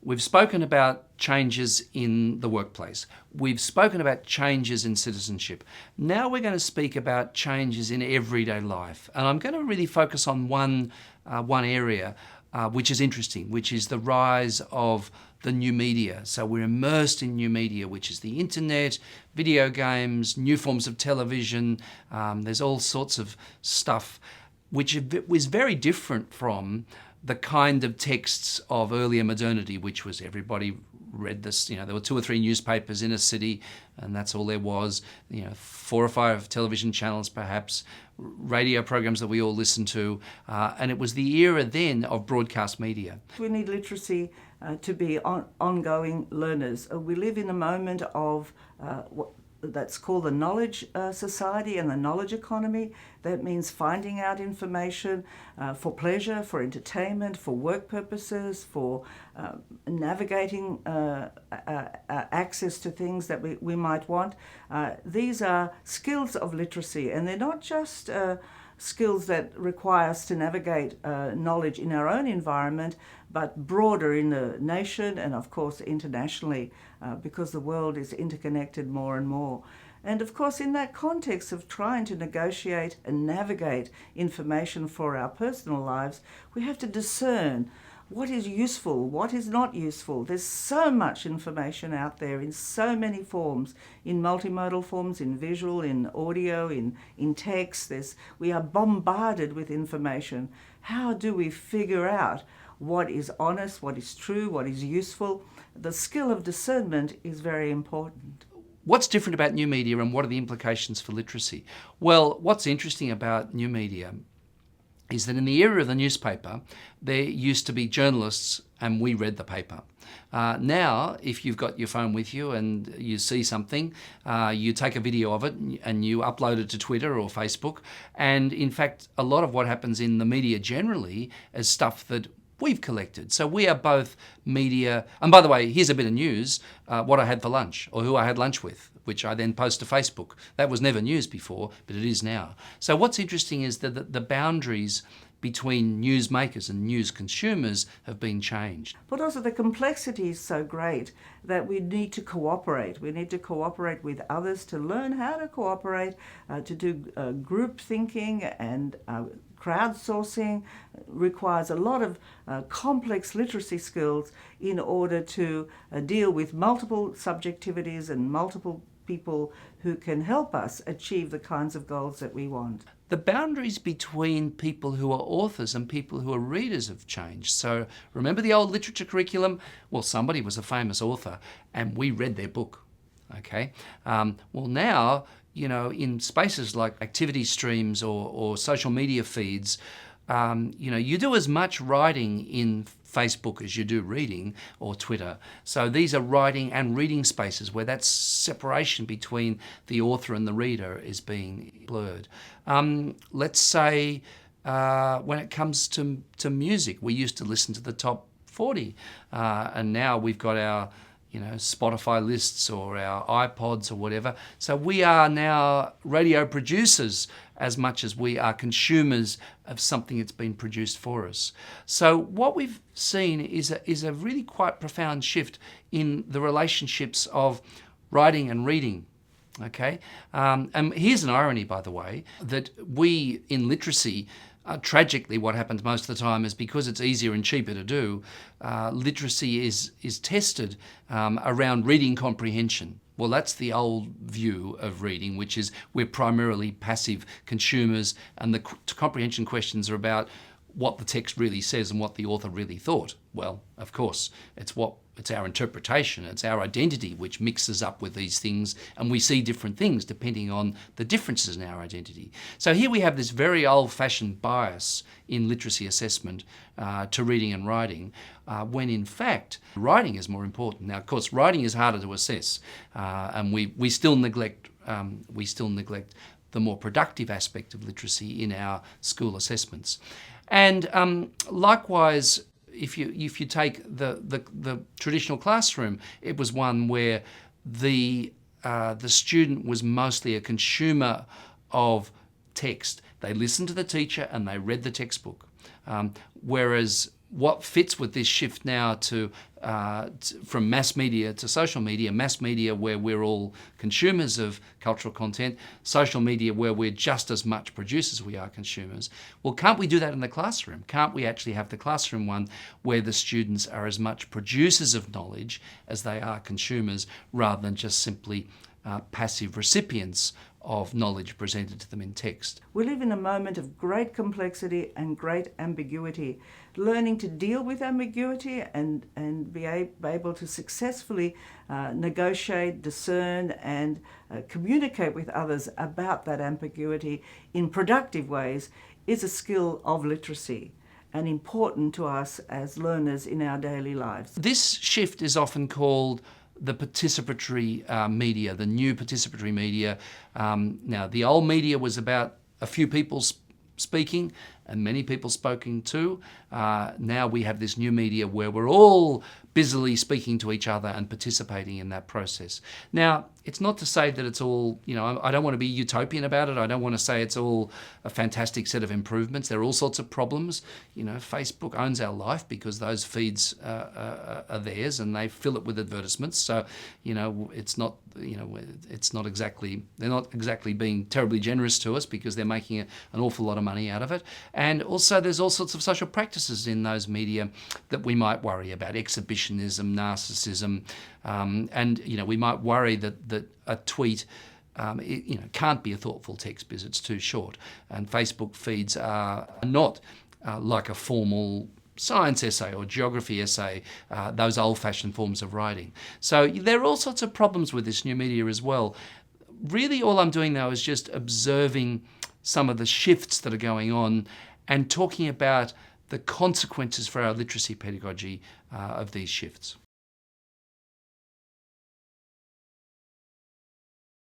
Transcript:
We've spoken about changes in the workplace. We've spoken about changes in citizenship. Now we're going to speak about changes in everyday life. And I'm going to really focus on one area which is interesting, which is the rise of the new media. So we're immersed in new media, which is the internet, video games, new forms of television. There's all sorts of stuff which was very different from the kind of texts of earlier modernity, which was everybody read this. There were 2 or 3 newspapers in a city, and that's all there was. 4 or 5 television channels, perhaps, radio programs that we all listened to, and it was the era then of broadcast media. We need literacy to be ongoing learners. We live in a moment of that's called the knowledge society and the knowledge economy. That means finding out information for pleasure, for entertainment, for work purposes, for navigating access to things that we might want. These are skills of literacy, and they're not just skills that require us to navigate knowledge in our own environment, but broader in the nation and, of course, internationally, because the world is interconnected more and more. And, of course, in that context of trying to negotiate and navigate information for our personal lives, we have to discern what is useful, what is not useful. There's so much information out there in so many forms, in multimodal forms, in visual, in audio, in text. We are bombarded with information. How do we figure out what is honest, what is true, what is useful? The skill of discernment is very important. What's different about new media, and what are the implications for literacy? Well, what's interesting about new media is that in the era of the newspaper, there used to be journalists and we read the paper. Now, if you've got your phone with you and you see something, you take a video of it and you upload it to Twitter or Facebook. And in fact, a lot of what happens in the media generally is stuff that we've collected. So we are both media. And by the way, here's a bit of news, what I had for lunch or who I had lunch with, which I then post to Facebook. That was never news before, but it is now. So what's interesting is that the boundaries between newsmakers and news consumers have been changed. But also the complexity is so great that we need to cooperate. We need to cooperate with others to learn how to cooperate, to do group thinking, and crowdsourcing requires a lot of complex literacy skills in order to deal with multiple subjectivities and multiple people who can help us achieve the kinds of goals that we want. The boundaries between people who are authors and people who are readers have changed. So remember the old literature curriculum? Well, somebody was a famous author and we read their book, okay? Well, now, in spaces like activity streams or social media feeds, you do as much writing in Facebook as you do reading, or Twitter. So these are writing and reading spaces where that separation between the author and the reader is being blurred. Let's say when it comes to music, we used to listen to the top 40, and now we've got our Spotify lists or our iPods or whatever. So we are now radio producers as much as we are consumers of something that's been produced for us. So what we've seen is a really quite profound shift in the relationships of writing and reading. Okay, and here's an irony, by the way, that we in literacy, tragically, what happens most of the time is because it's easier and cheaper to do, literacy is tested around reading comprehension. Well, that's the old view of reading, which is we're primarily passive consumers, and the comprehension questions are about what the text really says and what the author really thought. Well, of course, it's our interpretation, it's our identity which mixes up with these things, and we see different things depending on the differences in our identity. So here we have this very old-fashioned bias in literacy assessment to reading and writing, when in fact writing is more important. Now, of course, writing is harder to assess, and we still neglect the more productive aspect of literacy in our school assessments. And likewise, if you take the traditional classroom, it was one where the student was mostly a consumer of text. They listened to the teacher and they read the textbook. Whereas what fits with this shift now to from mass media to social media, mass media where we're all consumers of cultural content, social media where we're just as much producers as we are consumers. Well, can't we do that in the classroom? Can't we actually have the classroom one where the students are as much producers of knowledge as they are consumers, rather than just simply passive recipients of knowledge presented to them in text? We live in a moment of great complexity and great ambiguity. Learning to deal with ambiguity and be able to successfully negotiate, discern and communicate with others about that ambiguity in productive ways is a skill of literacy and important to us as learners in our daily lives. This shift is often called the participatory media, the new participatory media. Now, the old media was about a few people speaking and many people spoken to. Now we have this new media where we're all busily speaking to each other and participating in that process. Now, it's not to say that it's all, I don't want to be utopian about it. I don't want to say it's all a fantastic set of improvements. There are all sorts of problems. Facebook owns our life because those feeds are theirs and they fill it with advertisements. So, it's not, they're not exactly being terribly generous to us because they're making an awful lot of money out of it. And also there's all sorts of social practices in those media that we might worry about: exhibitionism, narcissism, and we might worry that a tweet can't be a thoughtful text because it's too short. And Facebook feeds are not like a formal science essay or geography essay, those old-fashioned forms of writing. So there are all sorts of problems with this new media as well. Really all I'm doing now is just observing some of the shifts that are going on and talking about the consequences for our literacy pedagogy of these shifts.